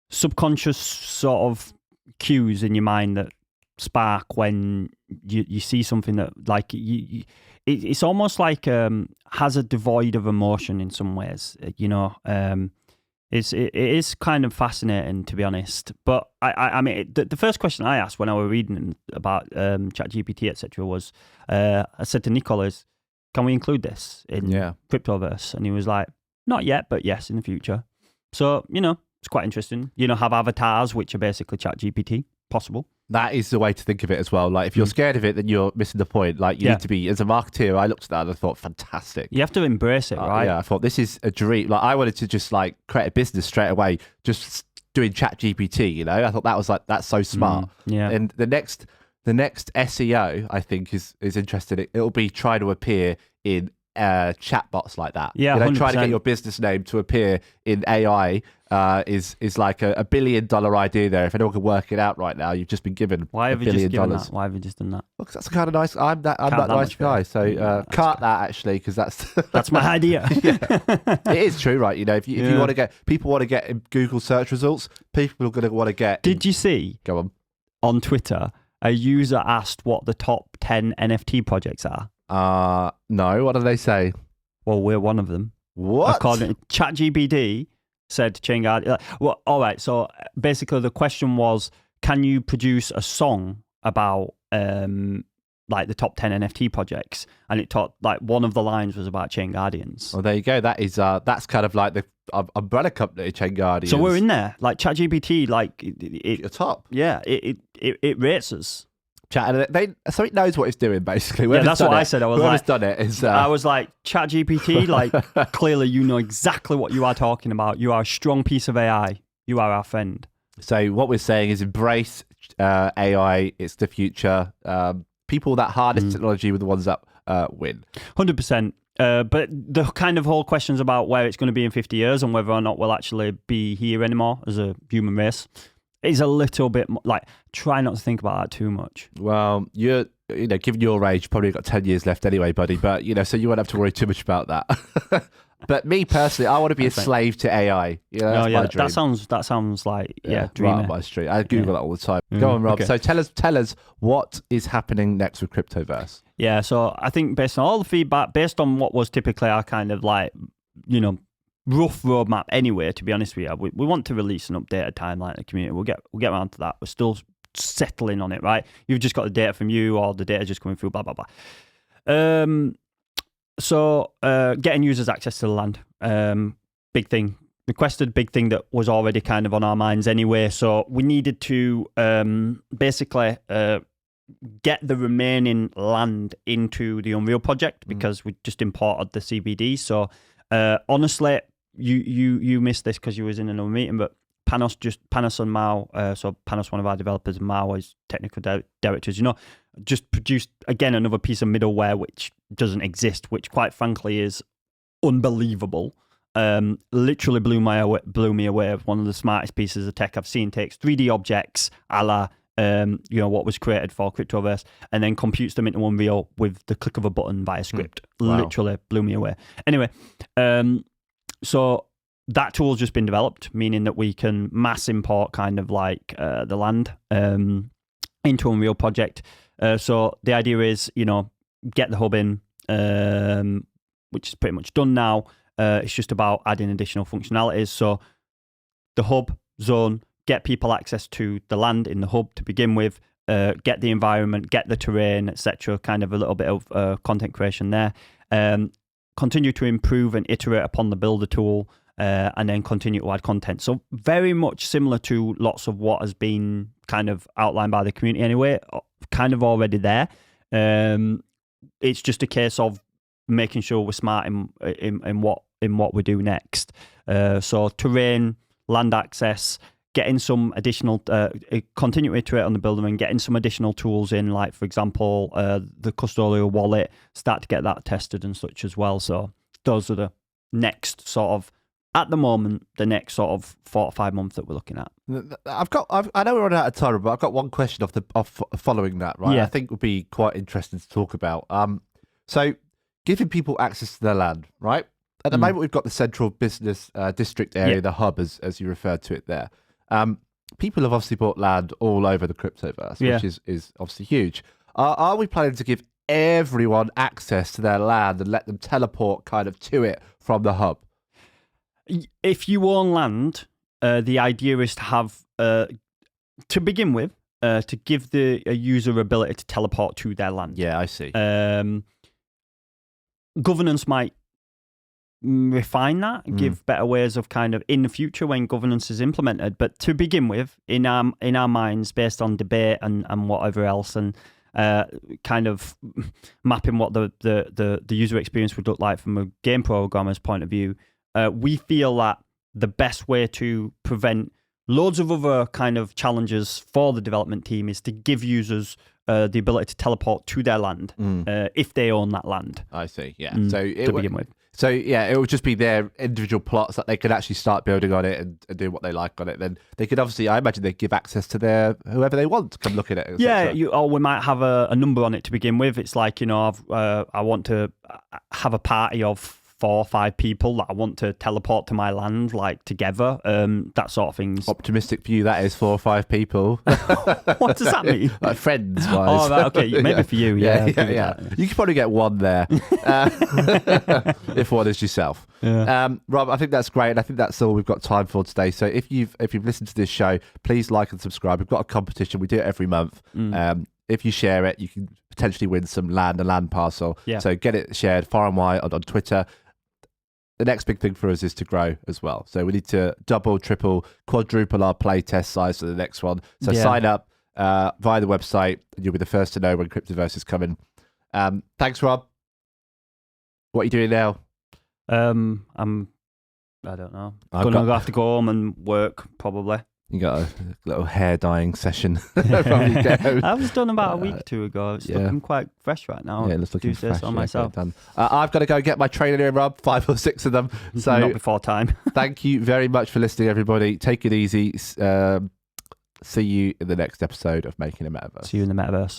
subconscious sort of cues in your mind that spark when you see something that like it's almost like has a devoid of emotion in some ways. It is kind of fascinating, to be honest. But I mean, the first question I asked when I was reading about ChatGPT, etc., was I said to Nicholas, "Can we include this in Cryptoverse?" And he was like, "Not yet, but yes, in the future." So it's quite interesting. Have avatars which are basically ChatGPT. Possible. That is the way to think of it as well. Like, if you're scared of it, then you're missing the point. Like, you need to be, as a marketeer, I looked at that and I thought, fantastic. You have to embrace it, right? Yeah, I thought this is a dream. Like, I wanted to just like create a business straight away, just doing ChatGPT. I thought that was like, that's so smart. Yeah. And the next SEO, I think, is interesting. It'll be trying to appear in chatbots like that. Yeah, trying to get your business name to appear in AI is like a $1 billion idea there. If anyone can work it out right now, you've just been given Why have $1 you billion. just given that? Why have you just done that? Look, that's kind of nice. I'm that nice guy. So cart that actually, because that's my idea. It is true, right? If you want to get people want to get Google search results, people are going to want to get. Did you see? Go on Twitter, a user asked what the top 10 NFT projects are. No. What do they say? Well, we're one of them. What? According to ChatGPT said to Chain Guardian. Well, all right. So basically, the question was, can you produce a song about like the top 10 NFT projects? And it taught like one of the lines was about Chain Guardians. Well, there you go. That is that's kind of like the umbrella company, Chain Guardians. So we're in there. Like ChatGPT, like you're top. Yeah, it rates us. So it knows what it's doing, basically. That's what I said. I was whoever's done it is. I was like, ChatGPT, like clearly you know exactly what you are talking about. You are a strong piece of AI. You are our friend. So what we're saying is embrace AI. It's the future. People that harness technology were the ones that win. 100%. But the kind of whole questions about where it's going to be in 50 years and whether or not we'll actually be here anymore as a human race is a little bit like, try not to think about that too much. Well, you're, given your age, you've probably got 10 years left anyway, buddy. But, so you won't have to worry too much about that. But me personally, I want to be a slave to AI. That's my dream. That sounds like, dreamy. Right up my street. I Google that all the time. Go on, Rob. Okay. So tell us what is happening next with Cryptoverse. Yeah, so I think based on all the feedback, based on what was typically our kind of like, rough roadmap anyway, to be honest with you, we want to release an updated timeline to the community. We'll get around to that. We're still settling on it, right? You've just got the data from you, or the data just coming through, blah, blah, blah. So getting users access to the land, big thing. Requested big thing that was already kind of on our minds anyway. So we needed to basically get the remaining land into the Unreal project because we just imported the CBD. So honestly, you missed this because you was in another meeting, but Panos and Mao, so Panos, one of our developers, and Mao is technical directors, just produced, again, another piece of middleware which doesn't exist, which quite frankly is unbelievable. Literally blew me away. One of the smartest pieces of tech I've seen. Takes 3D objects, a la what was created for Cryptoverse, and then computes them into Unreal with the click of a button via script. Wow. Literally blew me away. Anyway, so that tool's just been developed, meaning that we can mass import kind of like the land into Unreal project. So the idea is, get the hub in, which is pretty much done now. It's just about adding additional functionalities. So the hub zone, get people access to the land in the hub to begin with, get the environment, get the terrain, etc. Kind of a little bit of content creation there. Continue to improve and iterate upon the builder tool, and then continue to add content. So very much similar to lots of what has been kind of outlined by the community anyway, kind of already there. It's just a case of making sure we're smart in what we do next. So terrain, land access, getting some additional, continue to iterate on the builder and getting some additional tools in, like, for example, the custodial wallet, start to get that tested and such as well. So those are the next sort of, at the moment, the next sort of 4 to 5 months that we're looking at. I know we're running out of time, but I've got one question off following that, right? Yeah. I think would be quite interesting to talk about. So giving people access to their land, right? At the moment, we've got the central business district area, the hub, as you referred to it there. People have obviously bought land all over the Cryptoverse, which is obviously huge. Are we planning to give everyone access to their land and let them teleport kind of to it from the hub? If you own land, the idea is to have, to begin with, to give the user ability to teleport to their land. Yeah, I see. Governance might refine that, give better ways of kind of in the future when governance is implemented. But to begin with, in our minds, based on debate and whatever else, and kind of mapping what the user experience would look like from a game programmer's point of view, we feel that the best way to prevent loads of other kind of challenges for the development team is to give users the ability to teleport to their land if they own that land. I see, yeah. To begin with. So, yeah, it would just be their individual plots that they could actually start building on it and do what they like on it. Then they could obviously, I imagine, they give access to whoever they want to come look at it. Yeah, or we might have a number on it to begin with. It's like, I want to have a party of 4 or 5 people that I want to teleport to my land, like together, that sort of things. Optimistic view, that is 4 or 5 people. What does that mean? Like friends-wise. Oh, right, okay, maybe for you, yeah. You could probably get one there, if one is yourself. Yeah. Rob, I think that's great, and I think that's all we've got time for today. So if you've listened to this show, please like and subscribe. We've got a competition. We do it every month. If you share it, you can potentially win some land, a land parcel. Yeah. So get it shared far and wide on Twitter. The next big thing for us is to grow as well. So we need to double, triple, quadruple our playtest size for the next one. So sign up via the website, and you'll be the first to know when Cryptoverse is coming. Thanks, Rob. What are you doing now? I don't know. I'm gonna have to go home and work probably. You got a little hair dyeing session. I was done about a week or 2 ago. It's looking quite fresh right now. Yeah, it's looking fresh on myself. Done. I've got to go get my trainer in, Rob. 5 or 6 of them. So not before time. Thank you very much for listening, everybody. Take it easy. See you in the next episode of Making a Metaverse. See you in the Metaverse.